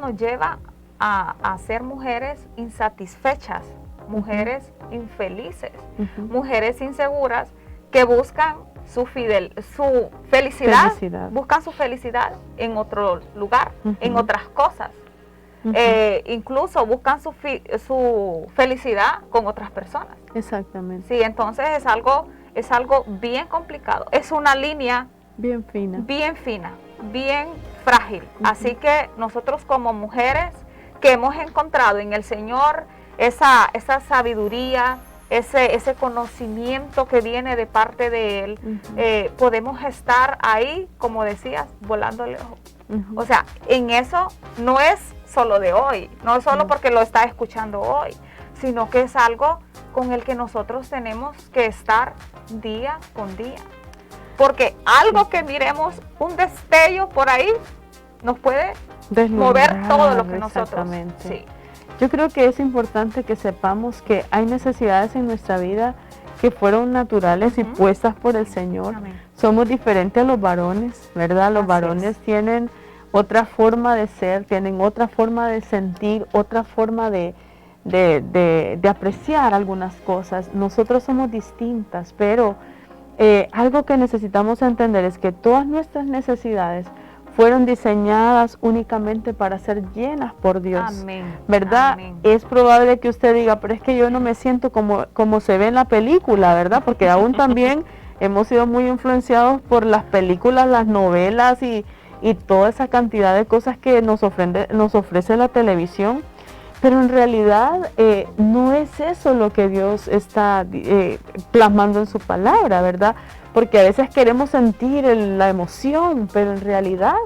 nos lleva a ser mujeres insatisfechas, mujeres infelices, mujeres inseguras que buscan su felicidad, buscan su felicidad en otro lugar, en otras cosas. Incluso buscan su felicidad con otras personas. Exactamente. Sí, entonces es algo bien complicado. Es una línea bien fina, bien frágil. Así que nosotros como mujeres que hemos encontrado en el Señor esa sabiduría, ese conocimiento que viene de parte de Él, podemos estar ahí, como decías, volándole ojo. O sea, en eso no es solo de hoy, no es solo porque lo está escuchando hoy, sino que es algo con el que nosotros tenemos que estar día con día. Porque algo que miremos, un destello por ahí, nos puede mover todo lo que nosotros... Sí. Yo creo que es importante que sepamos que hay necesidades en nuestra vida que fueron naturales y puestas por el Señor. Amén. Somos diferentes a los varones, ¿verdad? Los varones tienen otra forma de ser, tienen otra forma de sentir, otra forma de apreciar algunas cosas. Nosotros somos distintas, pero algo que necesitamos entender es que todas nuestras necesidades fueron diseñadas únicamente para ser llenas por Dios. Amén. ¿Verdad? Amén. Es probable que usted diga, pero es que yo no me siento como se ve en la película, ¿verdad? Porque aún también hemos sido muy influenciados por las películas, las novelas y toda esa cantidad de cosas que nos ofrece la televisión. Pero en realidad no es eso lo que Dios está plasmando en su palabra, ¿verdad? Porque a veces queremos sentir la emoción, pero en realidad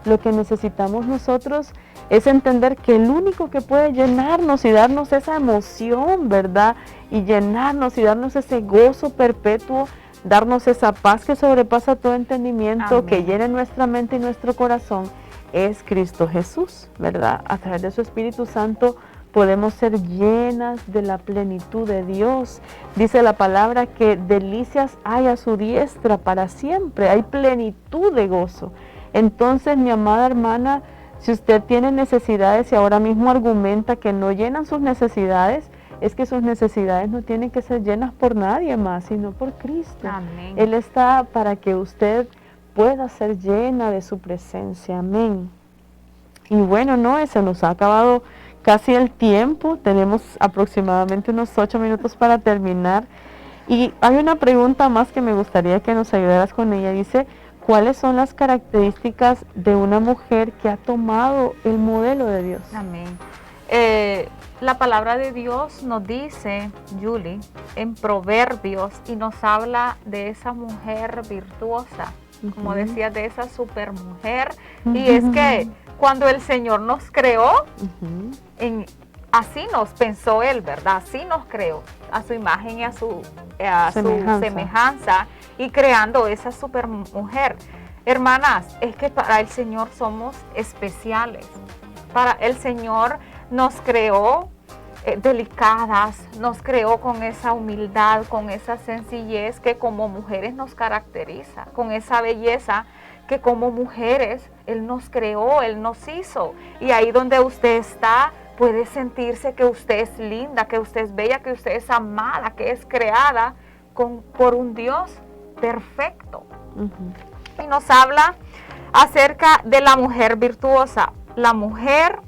lo que necesitamos nosotros es entender que el único que puede llenarnos y darnos esa emoción, ¿verdad? Y llenarnos y darnos ese gozo perpetuo, darnos esa paz que sobrepasa todo entendimiento, amén, que llene nuestra mente y nuestro corazón, es Cristo Jesús, ¿verdad? A través de su Espíritu Santo podemos ser llenas de la plenitud de Dios. Dice la palabra que delicias hay a su diestra para siempre, hay plenitud de gozo. Entonces, mi amada hermana, si usted tiene necesidades y ahora mismo argumenta que no llenan sus necesidades, es que sus necesidades no tienen que ser llenas por nadie más, sino por Cristo. Amén. Él está para que usted pueda ser llena de su presencia. Amén. Y bueno, no, se nos ha acabado casi el tiempo, tenemos aproximadamente unos 8 minutos para terminar. Y hay una pregunta más que me gustaría que nos ayudaras con ella. Dice, ¿cuáles son las características de una mujer que ha tomado el modelo de Dios? Amén. La palabra de Dios nos dice, Julie, en Proverbios, y nos habla de esa mujer virtuosa, como decía, de esa supermujer. Y es que cuando el Señor nos creó, así nos pensó Él, ¿verdad? Así nos creó, a su imagen y a su semejanza, y creando esa supermujer. Hermanas, es que para el Señor somos especiales. Para el Señor nos creó delicadas, nos creó con esa humildad, con esa sencillez que como mujeres nos caracteriza, con esa belleza que como mujeres Él nos creó, Él nos hizo. Y ahí donde usted está, puede sentirse que usted es linda, que usted es bella, que usted es amada, que es creada por un Dios perfecto. Y nos habla acerca de la mujer virtuosa, la mujer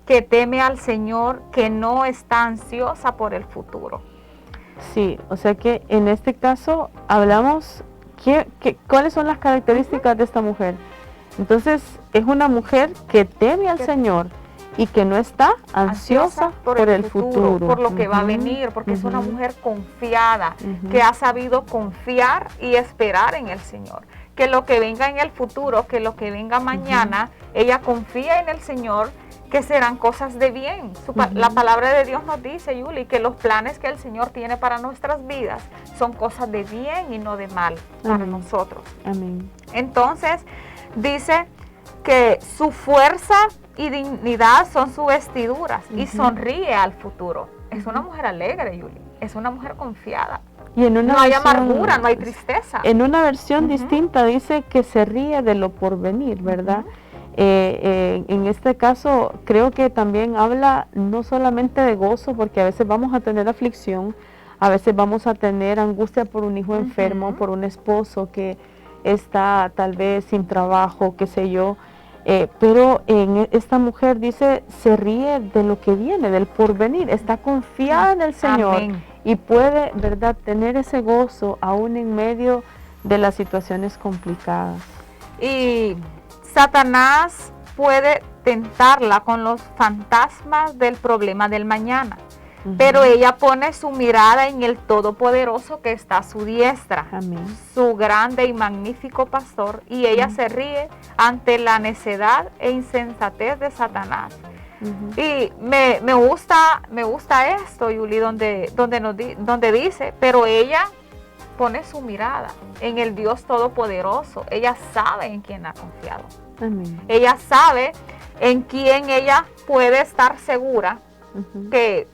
que teme al Señor, que no está ansiosa por el futuro. Sí, o sea que en este caso hablamos, ¿cuáles son las características de esta mujer? Entonces, es una mujer que teme al Señor y que no está ansiosa por el futuro, por lo que va a venir, porque es una mujer confiada, que ha sabido confiar y esperar en el Señor. Que lo que venga en el futuro, que lo que venga mañana, ella confía en el Señor, que serán cosas de bien. La palabra de Dios nos dice, Yuli, que los planes que el Señor tiene para nuestras vidas son cosas de bien y no de mal para nosotros. Amén. Entonces, dice que su fuerza y dignidad son sus vestiduras y sonríe al futuro. Es una mujer alegre, Yuli. Es una mujer confiada. Y en una no hay amargura, no hay tristeza. En una versión distinta dice que se ríe de lo porvenir, ¿verdad? En este caso creo que también habla no solamente de gozo, porque a veces vamos a tener aflicción, a veces vamos a tener angustia por un hijo enfermo, por un esposo que está tal vez sin trabajo, qué sé yo, pero en esta mujer dice, se ríe de lo que viene, del porvenir, está confiada en el Señor. Amén. Y puede, ¿verdad?, tener ese gozo aún en medio de las situaciones complicadas. Y Satanás puede tentarla con los fantasmas del problema del mañana, pero ella pone su mirada en el Todopoderoso que está a su diestra, su grande y magnífico pastor, y ella se ríe ante la necedad e insensatez de Satanás. Y me gusta esto, Yuli, donde dice, pero ella pone su mirada en el Dios Todopoderoso. Ella sabe en quién ha confiado. Amén. Ella sabe en quién ella puede estar segura que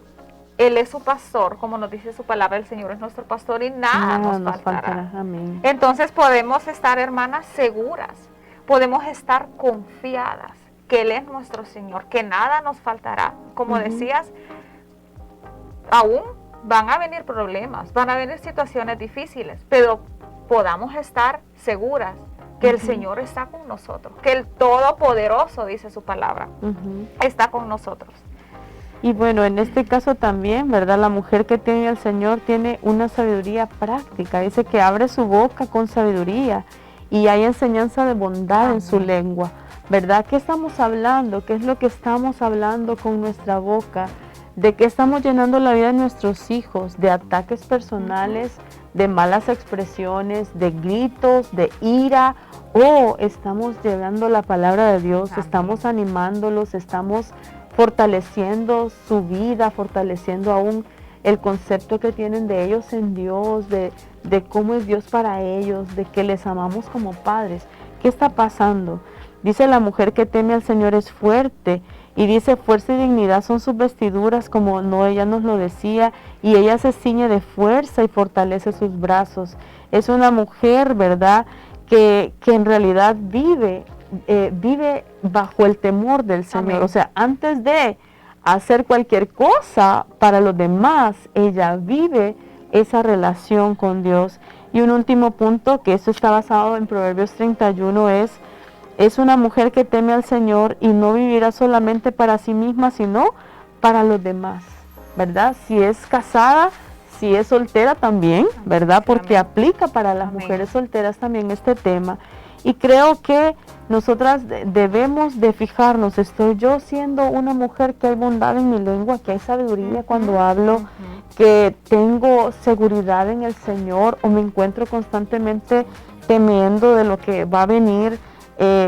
Él es su pastor, como nos dice su palabra, el Señor es nuestro pastor y nada nos faltará. Amén. Entonces podemos estar, hermanas, seguras, podemos estar confiadas que Él es nuestro Señor, que nada nos faltará. Como decías, aún van a venir problemas, van a venir situaciones difíciles, pero podamos estar seguras que el Señor está con nosotros, que el Todopoderoso, dice su palabra, está con nosotros. Y bueno, en este caso también, ¿verdad? La mujer que tiene al Señor tiene una sabiduría práctica, dice que abre su boca con sabiduría y hay enseñanza de bondad en su lengua. ¿Verdad? ¿Qué estamos hablando? ¿Qué es lo que estamos hablando con nuestra boca? ¿De qué estamos llenando la vida de nuestros hijos? ¿De ataques personales, de malas expresiones, de gritos, de ira? ¿O estamos llevando la palabra de Dios? ¿Estamos animándolos? ¿Estamos fortaleciendo su vida? ¿Fortaleciendo aún el concepto que tienen de ellos en Dios? De cómo es Dios para ellos, de que les amamos como padres. ¿Qué está pasando? Dice, la mujer que teme al Señor es fuerte, y dice, fuerza y dignidad son sus vestiduras, como ella nos lo decía, y ella se ciñe de fuerza y fortalece sus brazos. Es una mujer, ¿verdad?, que en realidad vive bajo el temor del Señor. Amén. O sea, antes de hacer cualquier cosa para los demás, ella vive esa relación con Dios. Y un último punto, que esto está basado en Proverbios 31, es una mujer que teme al Señor y no vivirá solamente para sí misma, sino para los demás, ¿verdad? Si es casada, si es soltera también, ¿verdad? Porque aplica para las mujeres solteras también este tema. Y creo que nosotras debemos de fijarnos, ¿estoy yo siendo una mujer que hay bondad en mi lengua, que hay sabiduría cuando hablo, que tengo seguridad en el Señor, o me encuentro constantemente temiendo de lo que va a venir?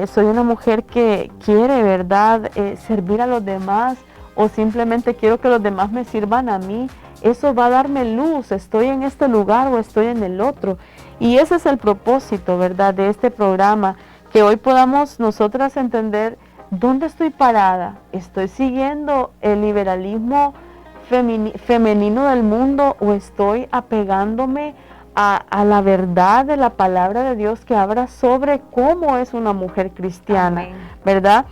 Soy una mujer que quiere, ¿verdad?, servir a los demás, o simplemente quiero que los demás me sirvan a mí. Eso va a darme luz, estoy en este lugar o estoy en el otro. Y ese es el propósito, ¿verdad?, de este programa, que hoy podamos nosotras entender dónde estoy parada. ¿Estoy siguiendo el liberalismo femenino del mundo, o estoy apegándome a la verdad de la palabra de Dios que habla sobre cómo es una mujer cristiana, Amén. ¿verdad?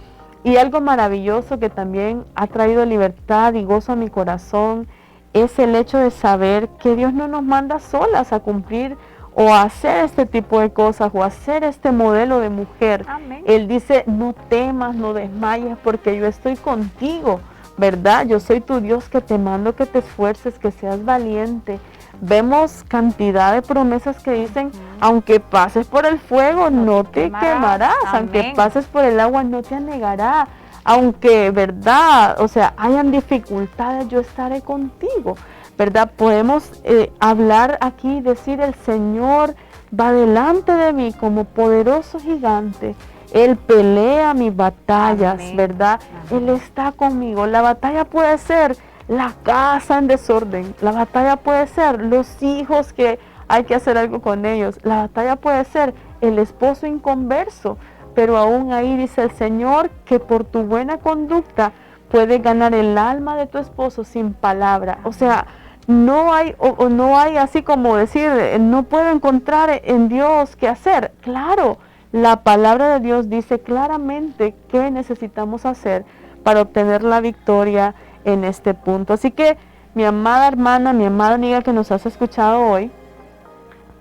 Y algo maravilloso que también ha traído libertad y gozo a mi corazón es el hecho de saber que Dios no nos manda solas a cumplir o a hacer este tipo de cosas o a hacer este modelo de mujer. Amén. Él dice, no temas, no desmayes, porque yo estoy contigo, ¿verdad? Yo soy tu Dios que te mando que te esfuerces, que seas valiente. Vemos cantidad de promesas que dicen, aunque pases por el fuego, no te quemarás. Aunque Amén. pases por el agua, no te anegará. Aunque, ¿verdad? O sea, hayan dificultades, yo estaré contigo, ¿verdad? Podemos hablar aquí y decir, el Señor va delante de mí como poderoso gigante. Él pelea mis batallas, Amén. ¿verdad? Amén. Él está conmigo. La batalla puede ser la casa en desorden. La batalla puede ser los hijos que hay que hacer algo con ellos. La batalla puede ser el esposo inconverso. Pero aún ahí dice el Señor que por tu buena conducta puedes ganar el alma de tu esposo sin palabra. O sea, no hay, o no hay así como decir, no puedo encontrar en Dios qué hacer. Claro, la palabra de Dios dice claramente qué necesitamos hacer para obtener la victoria en este punto. Así que, mi amada hermana, mi amada amiga que nos has escuchado hoy,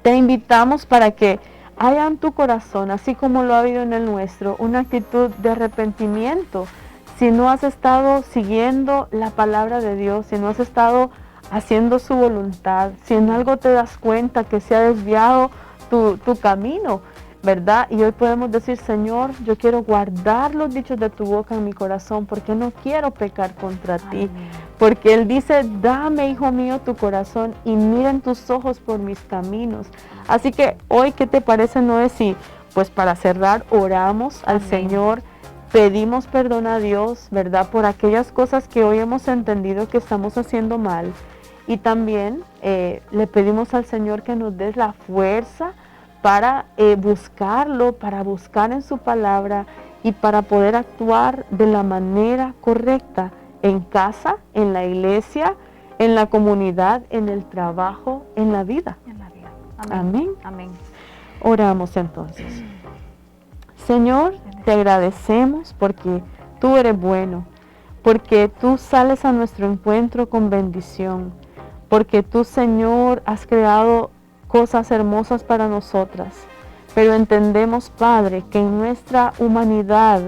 te invitamos para que haya en tu corazón, así como lo ha habido en el nuestro, una actitud de arrepentimiento. Si no has estado siguiendo la palabra de Dios, si no has estado haciendo su voluntad, si en algo te das cuenta que se ha desviado tu camino, ¿verdad? Y hoy podemos decir, Señor, yo quiero guardar los dichos de tu boca en mi corazón porque no quiero pecar contra ti. Porque Él dice, dame, hijo mío, tu corazón y miren tus ojos por mis caminos. Así que hoy, ¿qué te parece, Noé? Si, pues para cerrar, oramos al Señor, pedimos perdón a Dios, ¿verdad? Por aquellas cosas que hoy hemos entendido que estamos haciendo mal. Y también le pedimos al Señor que nos dé la fuerza para buscarlo, para buscar en su palabra y para poder actuar de la manera correcta en casa, en la iglesia, en la comunidad, en el trabajo, en la vida. En la vida. Amén. Amén. Oramos entonces. Señor, te agradecemos porque tú eres bueno, porque tú sales a nuestro encuentro con bendición, porque tú, Señor, has creado cosas hermosas para nosotras. Pero entendemos, Padre, que en nuestra humanidad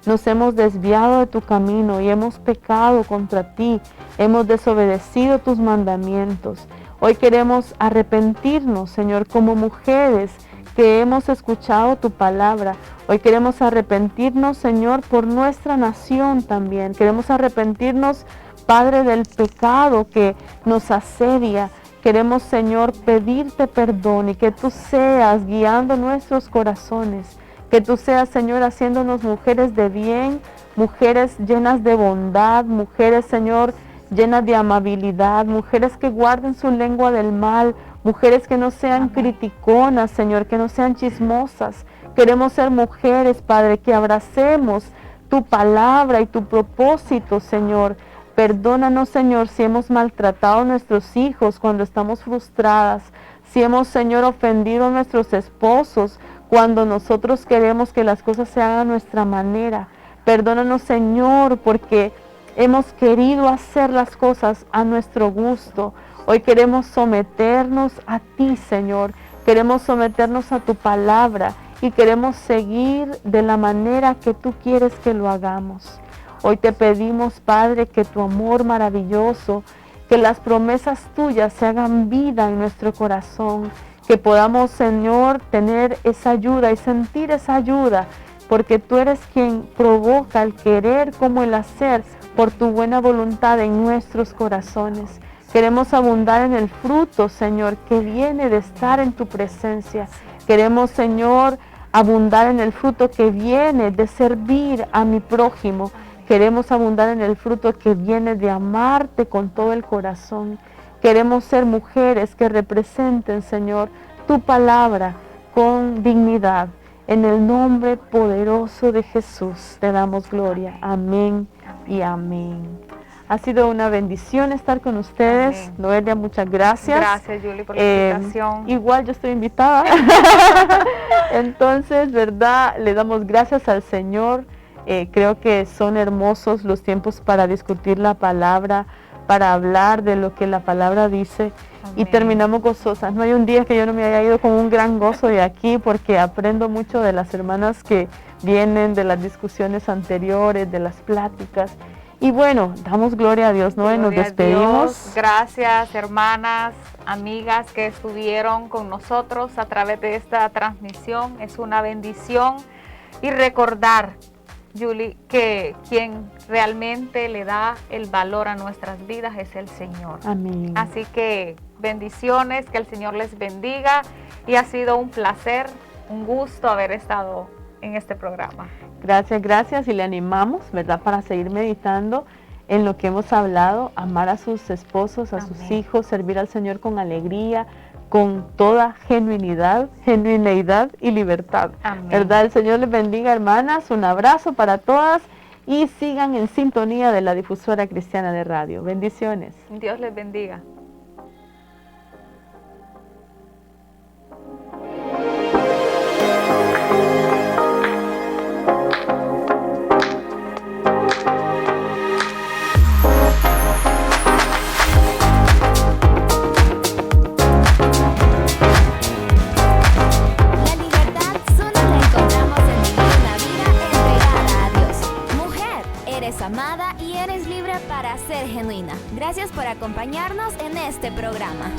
nos hemos desviado de tu camino y hemos pecado contra ti, hemos desobedecido tus mandamientos. Hoy queremos arrepentirnos, Señor, como mujeres que hemos escuchado tu palabra. Hoy queremos arrepentirnos, Señor, por nuestra nación también. Queremos arrepentirnos, Padre, del pecado que nos asedia. Queremos, Señor, pedirte perdón y que tú seas guiando nuestros corazones. Que tú seas, Señor, haciéndonos mujeres de bien, mujeres llenas de bondad, mujeres, Señor, llenas de amabilidad, mujeres que guarden su lengua del mal, mujeres que no sean criticonas, Señor, que no sean chismosas. Queremos ser mujeres, Padre, que abracemos tu palabra y tu propósito, Señor. Perdónanos, Señor, si hemos maltratado a nuestros hijos cuando estamos frustradas, si hemos, Señor, ofendido a nuestros esposos cuando nosotros queremos que las cosas se hagan a nuestra manera. Perdónanos, Señor, porque hemos querido hacer las cosas a nuestro gusto. Hoy queremos someternos a ti, Señor. Queremos someternos a tu palabra y queremos seguir de la manera que tú quieres que lo hagamos. Hoy te pedimos, Padre, que tu amor maravilloso, que las promesas tuyas se hagan vida en nuestro corazón, que podamos, Señor, tener esa ayuda y sentir esa ayuda, porque tú eres quien provoca el querer como el hacer por tu buena voluntad en nuestros corazones. Queremos abundar en el fruto, Señor, que viene de estar en tu presencia. Queremos, Señor, abundar en el fruto que viene de servir a mi prójimo. Queremos abundar en el fruto que viene de amarte con todo el corazón. Queremos ser mujeres que representen, Señor, tu palabra con dignidad. En el nombre poderoso de Jesús te damos gloria. Amén y amén. Ha sido una bendición estar con ustedes. Amén. Noelia, muchas gracias. Gracias, Julie, por la invitación. Igual yo estoy invitada. Entonces, ¿verdad? Le damos gracias al Señor. Creo que son hermosos los tiempos para discutir la palabra, para hablar de lo que la palabra dice. Amén. Y terminamos gozosas. No hay un día que yo no me haya ido con un gran gozo de aquí, porque aprendo mucho de las hermanas que vienen, de las discusiones anteriores, de las pláticas. Y bueno, damos gloria a Dios, ¿no? Y nos despedimos. Dios. Gracias, hermanas, amigas que estuvieron con nosotros a través de esta transmisión. Es una bendición. Y recordar, Julie, que quien realmente le da el valor a nuestras vidas es el Señor. Amén. Así que bendiciones, que el Señor les bendiga. Y ha sido un placer, un gusto haber estado en este programa. Gracias, gracias, y le animamos, ¿verdad?, para seguir meditando en lo que hemos hablado, amar a sus esposos, a Amén. Sus hijos, servir al Señor con alegría, con toda genuinidad y libertad. Amén. ¿Verdad? El Señor les bendiga, hermanas, un abrazo para todas y sigan en sintonía de la Difusora Cristiana de Radio. Bendiciones. Dios les bendiga. Amada y eres libre para ser genuina. Gracias por acompañarnos en este programa.